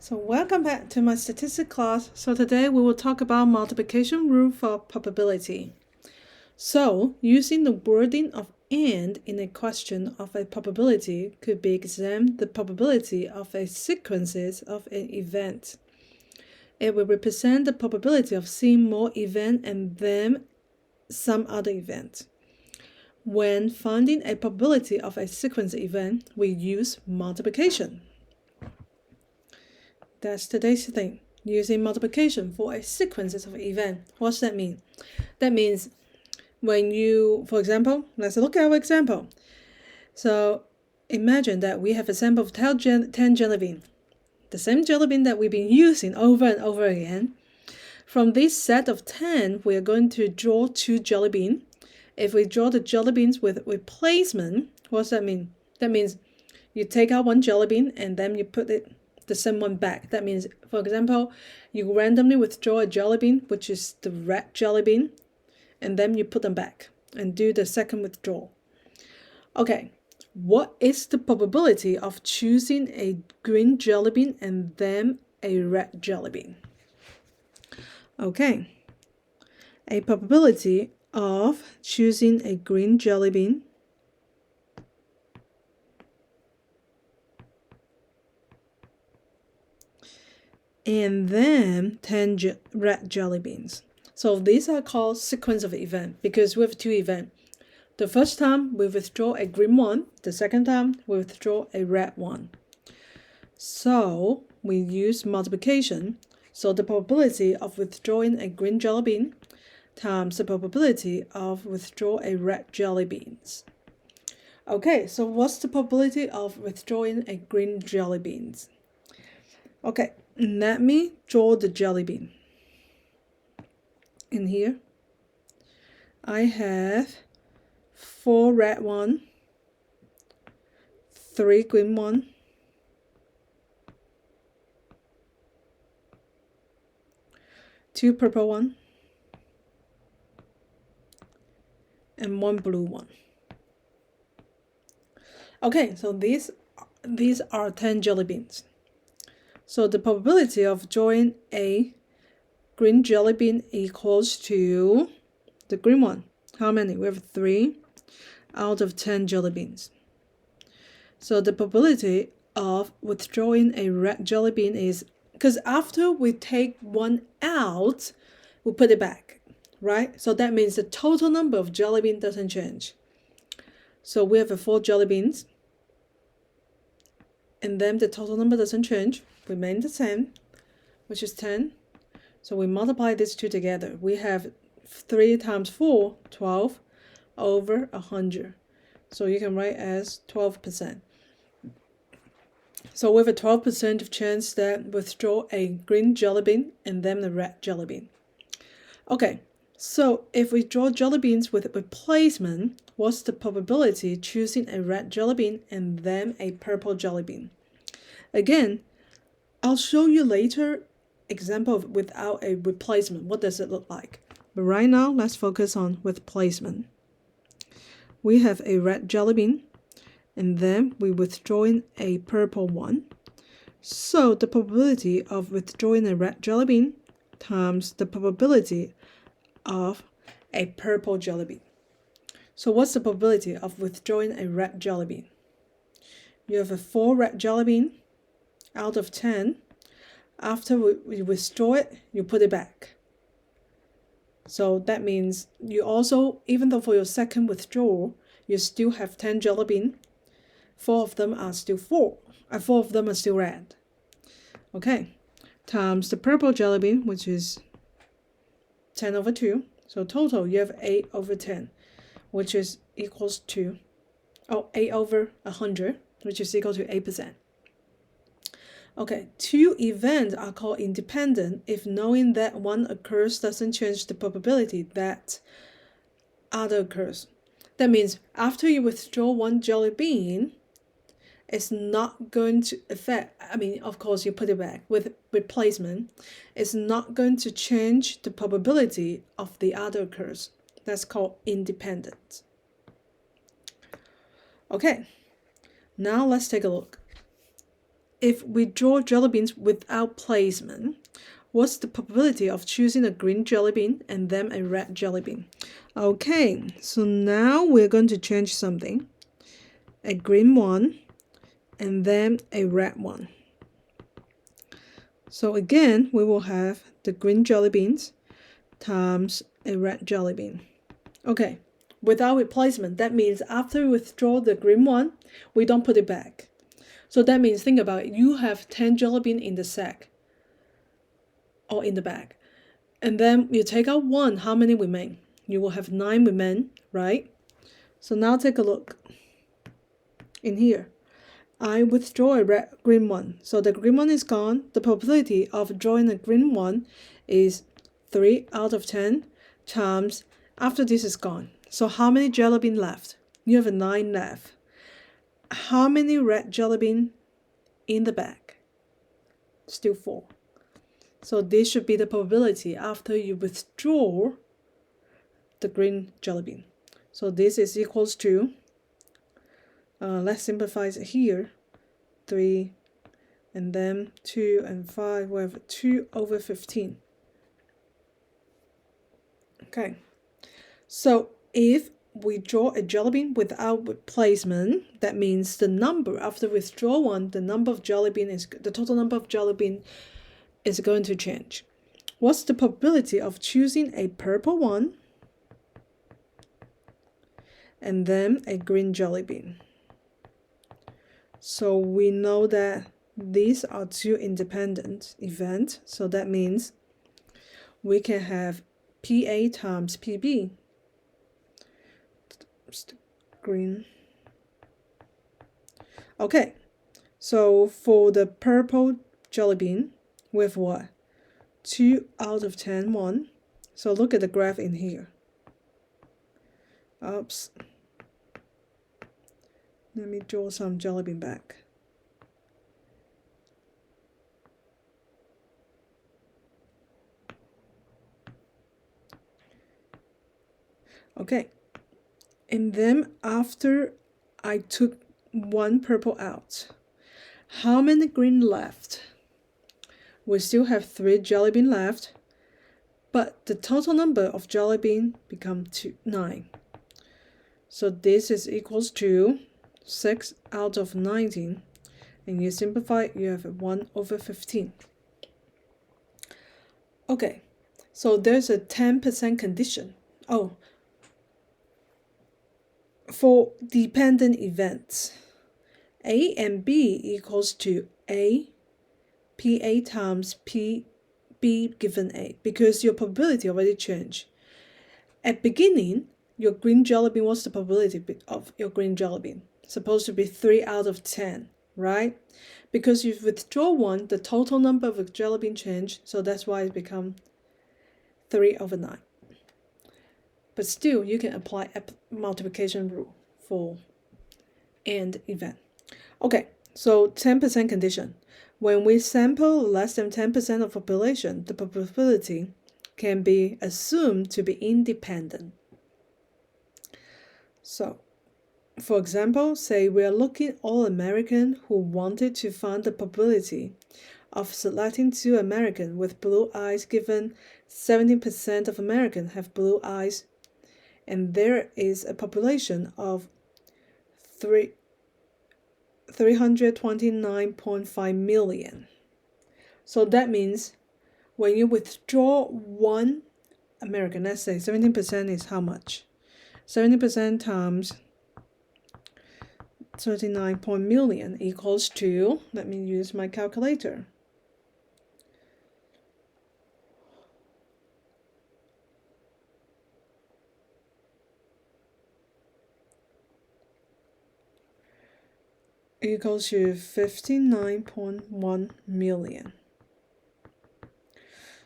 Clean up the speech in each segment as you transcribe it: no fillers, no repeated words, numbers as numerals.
So welcome back to my statistics class. So today we will talk about multiplication rule for probability. So using the wording of and in a question of a probability could be examined the probability of a sequences of an event. It will represent the probability of seeing more event and then some other event. When finding a probability of a sequence event, we use multiplication. That's today's thing, using multiplication for a sequences of events. What's that mean? That means when you, for example, let's look at our example. So imagine that we have a sample of 10 jelly beans, the same jelly bean that we've been using over and over again. From this set of 10, we are going to draw 2 jelly beans. If we draw the jelly beans with replacement, what's that mean? That means you take out one jelly bean and then you put the same one back. That means, for example, you randomly withdraw a jelly bean, which is the red jelly bean, and then you put them back and do the second withdrawal. Okay, what is the probability of choosing a green jelly bean and then a red jelly bean? Okay, a probability of choosing a green jelly bean and then 10 red jelly beans. So these are called sequence of events because we have 2 events. The first time we withdraw a green one, the second time we withdraw a red one. So we use multiplication. So the probability of withdrawing a green jelly bean times the probability of withdraw a red jelly beans. Okay, so what's the probability of withdrawing a green jelly beans? Okay, let me draw the jelly bean. In here, I have 4 red one, 3 green one, 2 purple one, and 1 blue one. Okay, so these are 10 jelly beans. So the probability of drawing a green jelly bean equals to the green one. How many? We have 3 out of 10 jelly beans. So the probability of withdrawing a red jelly bean is, because after we take one out, we put it back, right? So that means the total number of jelly beans doesn't change. So we have 4 jelly beans, and then the total number doesn't change, remain the same, which is 10. So we multiply these two together. We have 3 times 4, 12 over 100. So you can write as 12%. So we have a 12% of chance that withdraw a green jelly bean and then a red jelly bean. Okay, so if we draw jelly beans with replacement, what's the probability choosing a red jelly bean and then a purple jelly bean? Again, I'll show you later example of without a replacement. What does it look like? But right now, let's focus on replacement. We have a red jelly bean, and then we withdrawing a purple one. So the probability of withdrawing a red jelly bean times the probability of a purple jelly bean. So what's the probability of withdrawing a red jelly bean? You have 4 red jelly bean out of 10. After we withdraw it, you put it back. So that means you also, even though for your second withdrawal, you still have 10 jelly bean, 4 of them are still 4 of them are still red. Okay, times the purple jelly bean, which is 10 over 2. So total, you have 8 over 10, which is equals to, 8 over 100, which is equal to 8%. Okay, 2 events are called independent if knowing that one occurs doesn't change the probability that other occurs. That means after you withdraw one jelly bean, it's not going to affect, of course you put it back with replacement, it's not going to change the probability of the other occurs. That's called independent. Okay, now let's take a look. if we draw jelly beans without placement, what's the probability of choosing a green jelly bean and then a red jelly bean? Okay, so now we're going to change something. A green one and then a red one. So again, we will have the green jelly beans times a red jelly bean. Okay, without replacement, that means after we withdraw the green one, we don't put it back. So that means, think about it, you have 10 jelly beans in the sack or in the bag. And then you take out one, how many remain? You will have 9 remain, right? So now take a look in here. I withdraw a green one. So the green one is gone. The probability of drawing a green one is 3 out of 10 times after this is gone. So how many jelly bean left? You have 9 left. How many red jelly bean in the bag? Still 4. So this should be the probability after you withdraw the green jelly bean. So this is equals to, let's simplify it here, 3 and then 2 and 5, we have 2 over 15. Okay, so if we draw a jelly bean without replacement, that means the number after withdraw one, the number of jelly bean is, the total number of jelly bean is going to change. What's the probability of choosing a purple one and then a green jelly bean? So we know that these are two independent events, so that means we can have PA times PB. Green. Okay, so for the purple jelly bean, we have what? 2 out of 10, 1. So look at the graph in here. Oops. Let me draw some jelly bean back. Okay, and then after I took one purple out, how many green left? We still have 3 jelly bean left, but the total number of jelly bean become 9. So this is equals to 6 out of 19, and you simplify, you have 1 over 15. Okay, so there's a 10% condition. Oh, for dependent events, A and B equals to A, PA times PB given A, because your probability already changed. At beginning, your green jelly bean, what's the probability of your green jelly bean? Supposed to be 3 out of 10, right? Because you withdraw one, the total number of jelly bean changed, so that's why it become 3 over 9. But still, you can apply multiplication rule for AND event. Okay, so 10% condition. When we sample less than 10% of population, the probability can be assumed to be independent. So, for example, say we are looking all American who wanted to find the probability of selecting 2 Americans with blue eyes, given 70% of Americans have blue eyes, and there is a population of 329.5 million. So that means when you withdraw 1 American, let's say 17% is how much? 70% times 39 million equals to, let me use my calculator. Equals to 59.1 million.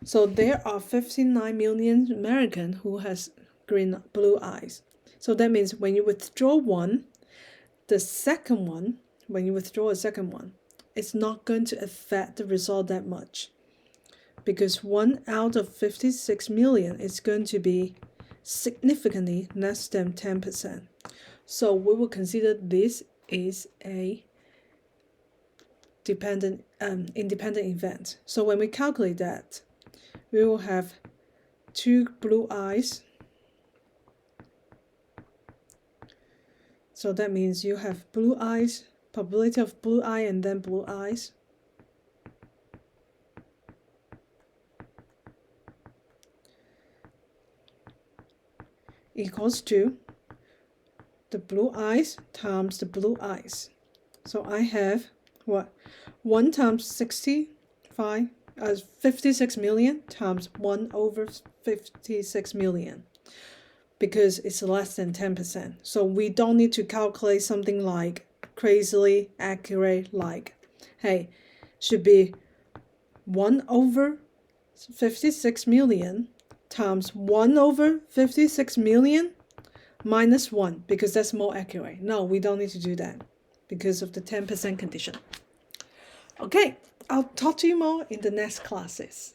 So there are 59 million Americans who has blue eyes. So that means when you withdraw one, the second one, when you withdraw a second one, it's not going to affect the result that much, because 1 out of 56 million is going to be significantly less than 10%. So we will consider this is a independent events. So when we calculate that, we will have 2 blue eyes. So that means you have blue eyes, probability of blue eye and then blue eyes. Equals to the blue eyes times the blue eyes. So I have what? 1 times 56 million times 1 over 56 million, because it's less than 10%. So we don't need to calculate something like crazily accurate, like, hey, should be 1 over 56 million times 1 over 56 million minus 1, because that's more accurate. No, we don't need to do that because of the 10% condition. Okay, I'll talk to you more in the next classes.